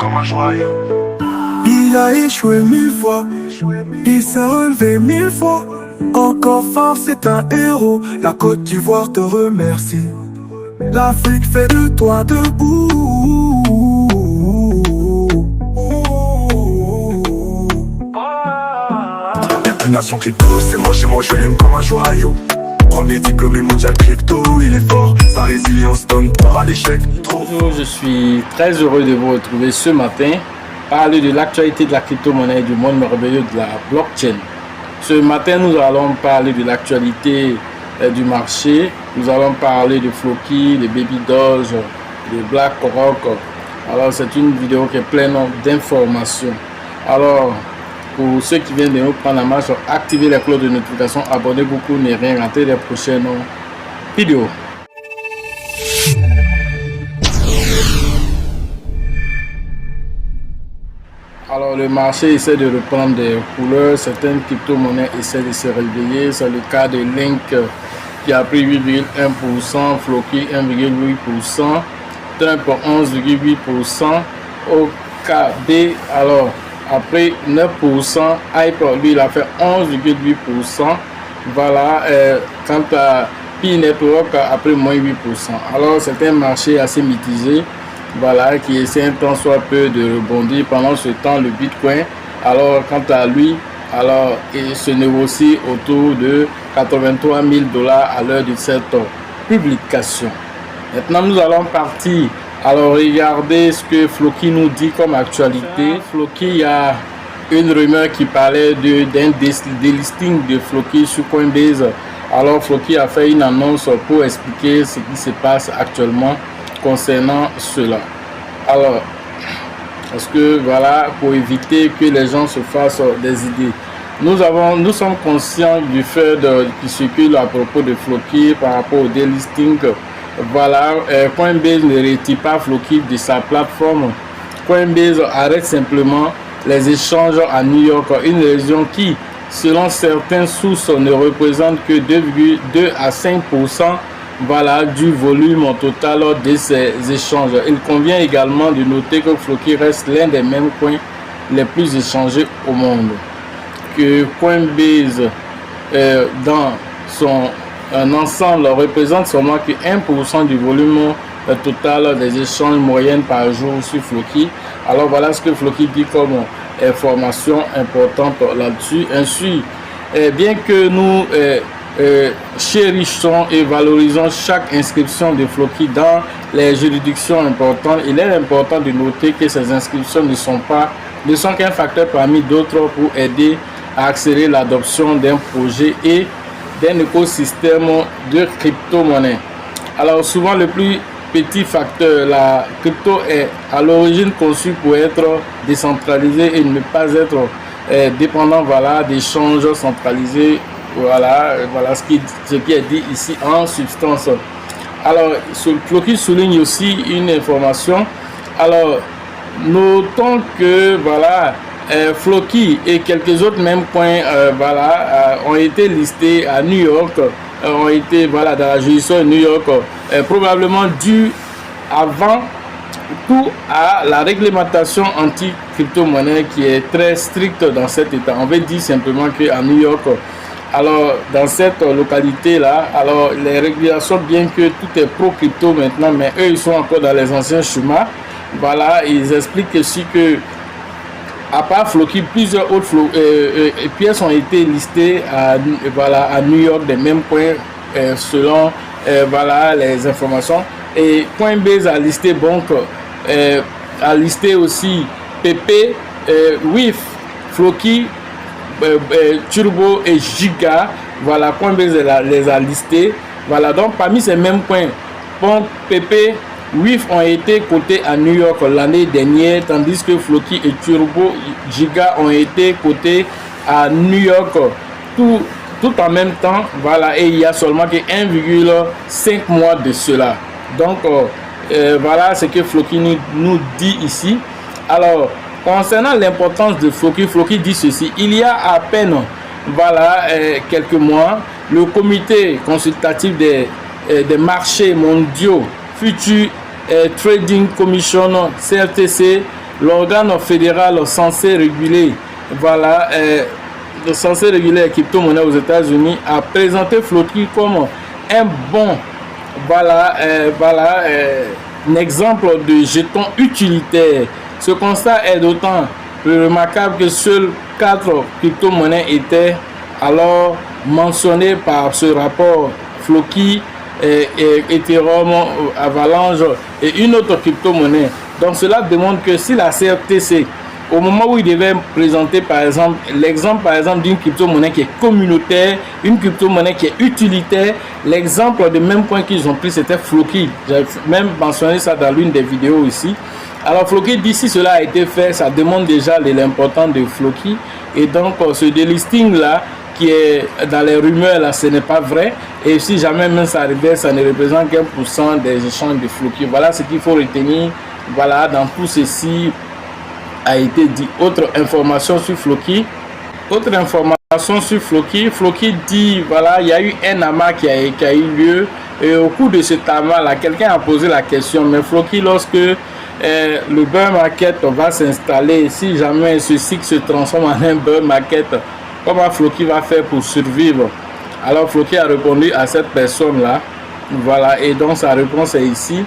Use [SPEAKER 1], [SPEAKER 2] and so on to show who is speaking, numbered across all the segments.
[SPEAKER 1] comme un joyau.
[SPEAKER 2] Il a échoué 1000 fois, il s'est relevé 1000 fois. Encore fort, c'est un héros. La Côte d'Ivoire te remercie. L'Afrique fait de toi debout. Nation crypto, c'est moi, je l'aime comme un joyau. Premier diplômé mondial crypto, il est fort. Sa résilience donne pas à l'échec.
[SPEAKER 3] Bonjour, je suis très heureux de vous retrouver ce matin. Parler de l'actualité de la crypto-monnaie, du monde merveilleux de la blockchain. Ce matin, nous allons parler de l'actualité du marché. Nous allons parler de Floki, de Baby Doge, de BlackRock. Alors, c'est une vidéo qui est pleine d'informations. Alors, pour ceux qui viennent de nous prendre la marche, activez la cloche de notification, abonnez-vous pour ne rien rater des prochaines vidéos. Alors le marché essaie de reprendre des couleurs, certaines crypto-monnaies essaient de se réveiller. C'est le cas de Link qui a pris 8,1%, Floki 1,8%, Trump 11,8%, OKB alors après 9%, Hype lui il a fait 11,8%, voilà, quant à Pi Network a pris moins 8%. Alors c'est un marché assez mitigé, voilà, qui essaie un tant soit peu de rebondir. Pendant ce temps le Bitcoin, alors quant à lui, alors il se négocie autour de 83 000 $ à l'heure de cette publication. Maintenant nous allons partir. Alors regardez ce que Floki nous dit comme actualité. Floki, il y a une rumeur qui parlait d'un délisting de Floki sur Coinbase. Alors Floki a fait une annonce pour expliquer ce qui se passe actuellement concernant cela. Alors, parce que voilà, pour éviter que les gens se fassent des idées. Nous sommes conscients du fait qui circule à propos de Floki par rapport au délisting. Voilà, Coinbase ne retire pas Floki de sa plateforme. Coinbase arrête simplement les échanges à New York, une région qui, selon certaines sources, ne représente que 2,2 à 5% voilà, du volume total de ces échanges. Il convient également de noter que Floki reste l'un des mêmes coins les plus échangés au monde. Que Coinbase, dans son ensemble, représente seulement que 1% du volume total des échanges moyennes par jour sur Floki. Alors voilà ce que Floki dit comme information importante là-dessus. Ainsi, bien que nous chérissons et valorisons chaque inscription de Floki dans les juridictions importantes, il est important de noter que ces inscriptions ne sont qu'un facteur parmi d'autres pour aider à accélérer l'adoption d'un projet et d'un écosystème de crypto-monnaie. Alors souvent le plus petit facteur, la crypto est à l'origine conçue pour être décentralisée et ne pas être dépendant voilà, d'échanges centralisés. Voilà ce qui est dit ici en substance. Alors Floki souligne aussi une information. Alors notons que voilà, Floki et quelques autres mêmes coins ont été listés à New York, ont été voilà, dans la juridiction de New York, probablement dû avant tout à la réglementation anti-crypto-monnaie qui est très stricte dans cet état. On veut dire simplement qu'à New York, alors dans cette localité là, alors les régulations, bien que tout est pro-crypto maintenant, mais eux ils sont encore dans les anciens schémas. Voilà, ils expliquent aussi que à part Floki, plusieurs autres pièces ont été listées à New York, des mêmes points selon voilà, les informations. Et Coinbase a listé a listé aussi PP, WIF, Floki, Turbo et Giga. Voilà, Coinbase les a listés. Voilà, donc parmi ces mêmes points, PP, WIF ont été cotés à New York l'année dernière, tandis que Floki et Turbo Giga ont été cotés à New York tout en même temps. Voilà, et il y a seulement que 1,5 mois de cela. Donc voilà ce que Floki nous dit ici. Alors concernant l'importance de Floki, Floki dit ceci: il y a à peine voilà quelques mois, le comité consultatif des marchés mondiaux Future Trading Commission CFTC l'organe fédéral censé réguler, voilà, censé réguler les crypto-monnaies aux États-Unis, a présenté Floki comme un bon, voilà, un exemple de jeton utilitaire. Ce constat est d'autant plus remarquable que seules 4 crypto-monnaies étaient alors mentionnées par ce rapport: Floki, Ethereum, Avalanche et une autre crypto-monnaie. Donc cela démontre que si la CFTC, au moment où il devait présenter par exemple l'exemple d'une crypto-monnaie qui est communautaire, une crypto-monnaie qui est utilitaire, l'exemple de même point qu'ils ont pris, c'était Floki. J'ai même mentionné ça dans l'une des vidéos ici. Alors Floki dit, si cela a été fait, ça démontre déjà l'importance de Floki. Et donc ce délisting là qui est dans les rumeurs là, ce n'est pas vrai. Et si jamais même ça arrivait, ça ne représente qu'1% des échanges de Floki. Voilà ce qu'il faut retenir. Voilà, dans tout ceci a été dit. Autre information sur Floki. Autre information sur Floki. Floki dit, voilà, il y a eu un amas qui a eu lieu. Et au cours de cet amas là, quelqu'un a posé la question, mais Floki, lorsque le bear market va s'installer, si jamais ceci se transforme en un bear market, comment Floki va faire pour survivre? Alors Floki a répondu à cette personne là. Voilà, et donc sa réponse est ici.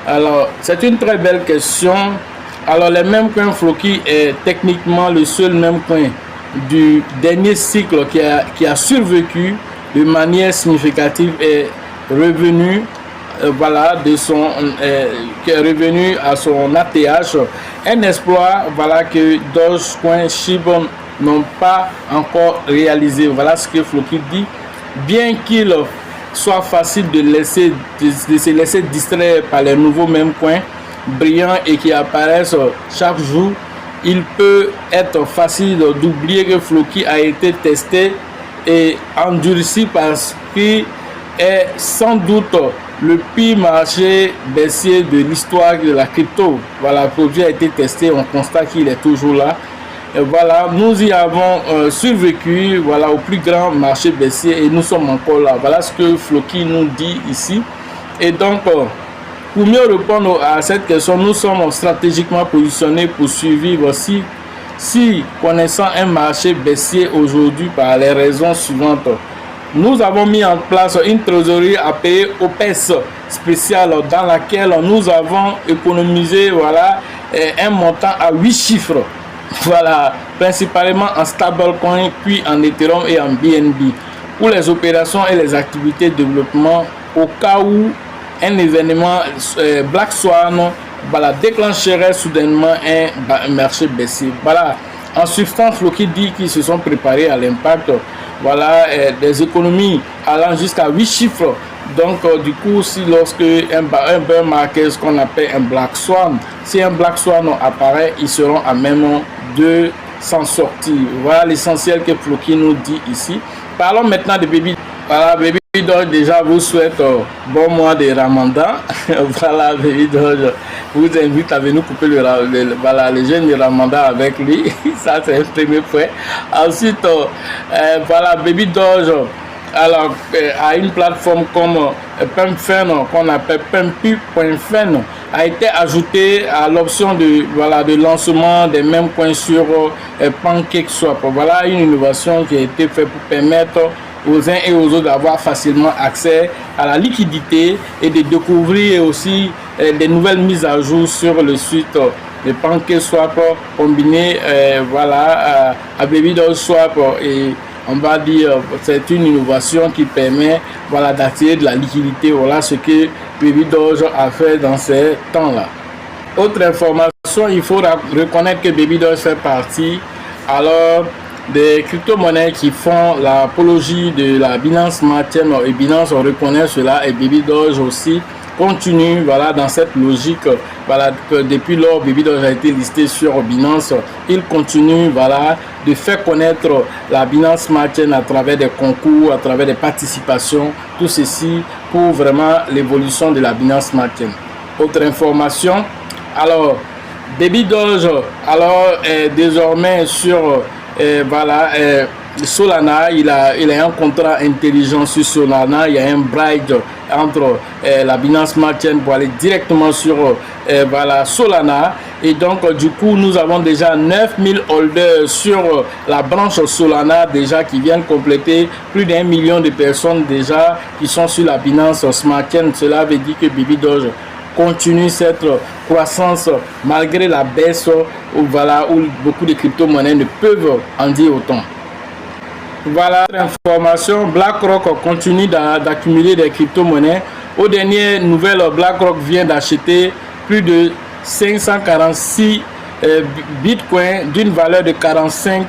[SPEAKER 3] Alors c'est une très belle question. Alors le même coin Floki est techniquement le seul même coin du dernier cycle qui a survécu de manière significative et revenu, voilà, qui est revenu à son ATH. Un exploit, voilà, que Dogecoin, Shiba n'ont pas encore réalisé. Voilà ce que Floki dit. Bien qu'il soit facile de se laisser distraire par les nouveaux mêmes coins brillants et qui apparaissent chaque jour, il peut être facile d'oublier que Floki a été testé et endurci parce qu'il est sans doute le pire marché baissier de l'histoire de la crypto. Voilà, le produit a été testé, on constate qu'il est toujours là. Et voilà, nous y avons survécu, voilà, au plus grand marché baissier et nous sommes encore là. Voilà ce que Floki nous dit ici. Et donc, pour mieux répondre à cette question, nous sommes stratégiquement positionnés pour survivre si connaissant un marché baissier aujourd'hui par les raisons suivantes. Nous avons mis en place une trésorerie appelée OPES spéciale dans laquelle nous avons économisé, voilà, un montant à 8 chiffres. Voilà, principalement en stablecoin, puis en Ethereum et en BNB pour les opérations et les activités de développement au cas où un événement Black Swan, voilà, déclencherait soudainement un marché baissier. Voilà, en substance, Floki dit qu'ils se sont préparés à l'impact, voilà, des économies allant jusqu'à 8 chiffres. Donc du coup, si lorsque un bear market, ce qu'on appelle un Black Swan, si un Black Swan apparaît, ils seront à même de s'en sortir. Voilà l'essentiel que Floki nous dit ici. Parlons maintenant de Baby. Voilà, Baby Doge déjà vous souhaite bon mois de Ramadan. Voilà, Baby Doge vous invite à venir couper le jeûne de Ramadan avec lui. Ça, c'est un premier point. Ensuite, voilà, Baby Doge, alors, à une plateforme comme PumpFun, qu'on appelle Pumpy.fun, a été ajouté à l'option de lancement des mêmes coins sur PancakeSwap. Voilà une innovation qui a été faite pour permettre aux uns et aux autres d'avoir facilement accès à la liquidité et de découvrir aussi des nouvelles mises à jour sur le site de PancakeSwap combiné, voilà, à Baby Doge Swap. Et on va dire c'est une innovation qui permet, voilà, d'attirer de la liquidité. Voilà ce que Baby Doge a fait dans ces temps-là. Autre information, il faut reconnaître que Baby Doge fait partie alors des crypto-monnaies qui font l'apologie de la Binance Smart Chain, et Binance on reconnaît cela, et Baby Doge aussi continue, voilà, dans cette logique. Voilà, que depuis lors Baby Doge a été listé sur Binance, il continue, voilà, de faire connaître la Binance Smart Chain à travers des concours, à travers des participations, tout ceci pour vraiment l'évolution de la Binance Smart Chain. Autre information, alors Baby Doge alors est désormais sur voilà, Solana, il a un contrat intelligent sur Solana. Il y a un bridge entre la Binance Smart Chain pour aller directement sur voilà, Solana. Et donc, du coup, nous avons déjà 9000 holders sur la branche Solana déjà qui viennent compléter plus d'1 million de personnes déjà qui sont sur la Binance Smart Chain. Cela veut dire que Baby Doge continue cette croissance malgré la baisse où, voilà, où beaucoup de crypto-monnaies ne peuvent en dire autant. Voilà l'information. BlackRock continue d'accumuler des crypto-monnaies. Aux dernières nouvelles, BlackRock vient d'acheter plus de 546 bitcoins d'une valeur de 45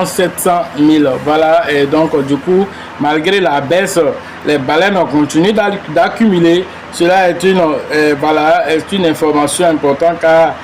[SPEAKER 3] 700 000. Voilà, et donc du coup, malgré la baisse, les baleines continuent d'accumuler. Cela est une information importante car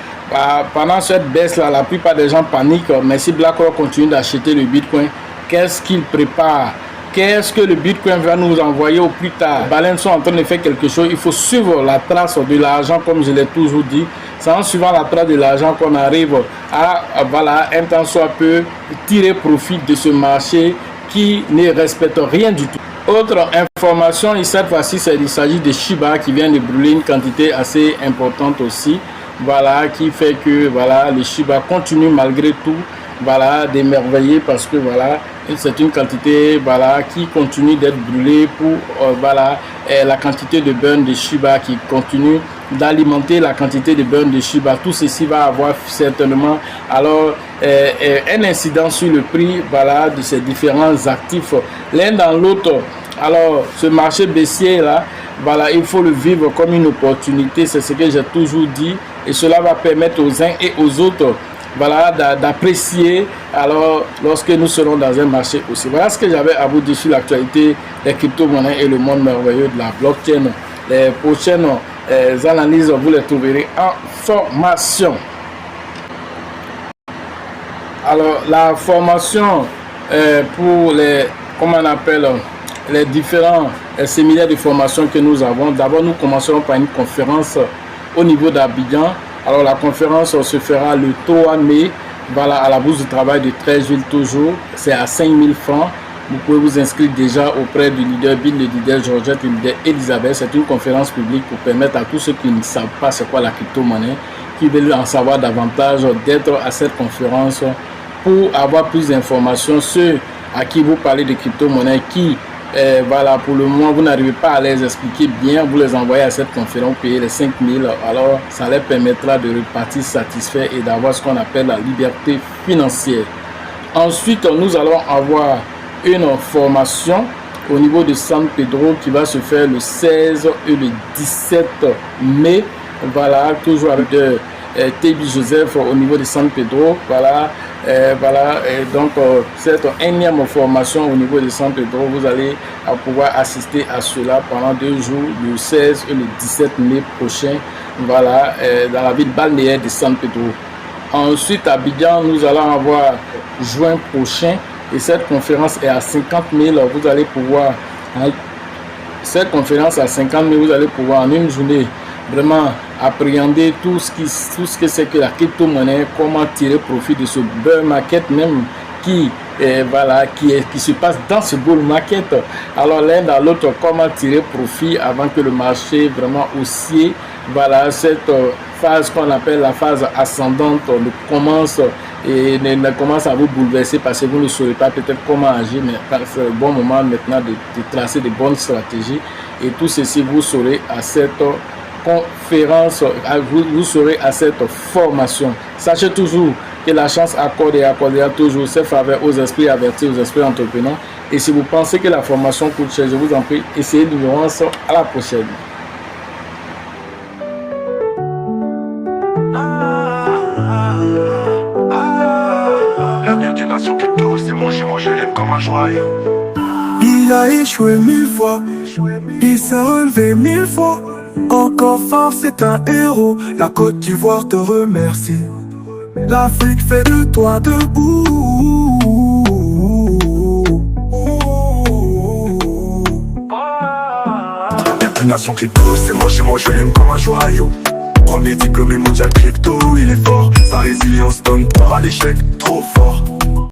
[SPEAKER 3] pendant cette baisse là, la plupart des gens paniquent. Mais si BlackRock continue d'acheter le bitcoin, qu'est-ce qu'il prépare? Qu'est-ce que le bitcoin va nous envoyer au plus tard? Les baleines sont en train de faire quelque chose. Il faut suivre la trace de l'argent, comme je l'ai toujours dit. C'est en suivant la trace de l'argent qu'on arrive à voilà, un temps soit peu tirer profit de ce marché qui ne respecte rien du tout. Autre information, et cette fois-ci, il s'agit de Shiba qui vient de brûler une quantité assez importante aussi. Voilà, qui fait que voilà, le Shiba continue malgré tout, voilà, d'émerveiller parce que voilà, c'est une quantité voilà, qui continue d'être brûlée pour voilà, la quantité de burn de Shiba qui continue d'alimenter la quantité de burn de Shiba. Tout ceci va avoir certainement alors un incident sur le prix voilà, de ces différents actifs l'un dans l'autre. Alors ce marché baissier là, voilà, il faut le vivre comme une opportunité, c'est ce que j'ai toujours dit, et cela va permettre aux uns et aux autres voilà, d'apprécier alors lorsque nous serons dans un marché aussi. Voilà ce que j'avais à vous dire sur l'actualité des crypto-monnaies et le monde merveilleux de la blockchain. Les prochaines analyses, vous les trouverez en formation. Alors la formation pour les, comment on appelle, les différents séminaires de formation que nous avons. D'abord, nous commencerons par une conférence au niveau d'Abidjan. Alors, la conférence se fera le 3 mai, voilà, à la Bourse du Travail de 13 villes toujours. C'est à 5 000 francs. Vous pouvez vous inscrire déjà auprès du leader Bill, le leader Georgette, le leader Elisabeth. C'est une conférence publique pour permettre à tous ceux qui ne savent pas c'est quoi la crypto-monnaie, qui veulent en savoir davantage, d'être à cette conférence pour avoir plus d'informations. Ceux à qui vous parlez de crypto-monnaie, qui voilà, pour le moment, vous n'arrivez pas à les expliquer bien, vous les envoyez à cette conférence, vous payez les 5 000, alors ça leur permettra de repartir satisfaits et d'avoir ce qu'on appelle la liberté financière. Ensuite, nous allons avoir une formation au niveau de San Pedro qui va se faire le 16 et le 17 mai, voilà, toujours avec Tebi Joseph au niveau de San Pedro, voilà. Voilà, et donc cette énième formation au niveau de San Pedro, vous allez pouvoir assister à cela pendant 2 jours, le 16 et le 17 mai prochain, voilà, dans la ville balnéaire de San Pedro. Ensuite, à Abidjan, nous allons avoir juin prochain, et cette conférence est à 50 000. Vous allez pouvoir, cette conférence à 50 000, vous allez pouvoir en une journée vraiment appréhender tout ce que c'est que la crypto-monnaie, comment tirer profit de ce bear market même qui se passe dans ce bull market. Alors l'un dans l'autre, comment tirer profit avant que le marché vraiment haussier, voilà, cette phase qu'on appelle la phase ascendante ne commence à vous bouleverser parce que vous ne saurez pas peut-être comment agir, mais c'est le bon moment maintenant de tracer de bonnes stratégies, et tout ceci vous saurez à cette conférence, vous serez à cette formation. Sachez toujours que la chance accorde et accordera toujours ses faveurs aux esprits avertis, aux esprits entrepreneurs. Et si vous pensez que la formation coûte cher, je vous en prie, essayez l'ignorance. À la prochaine.
[SPEAKER 2] L'avenir des nations crypto, c'est mon chez moi, je l'aime comme un joyau. Il a échoué 1000 fois, il s'est relevé 1000 fois. Encore fort, c'est un héros. La Côte d'Ivoire te remercie. L'Afrique fait de toi debout. La nation crypto, c'est moi chez moi, je l'aime comme un joyau. Premier diplômé mondial crypto, il est fort. Sa résilience donne peur à l'échec, trop fort.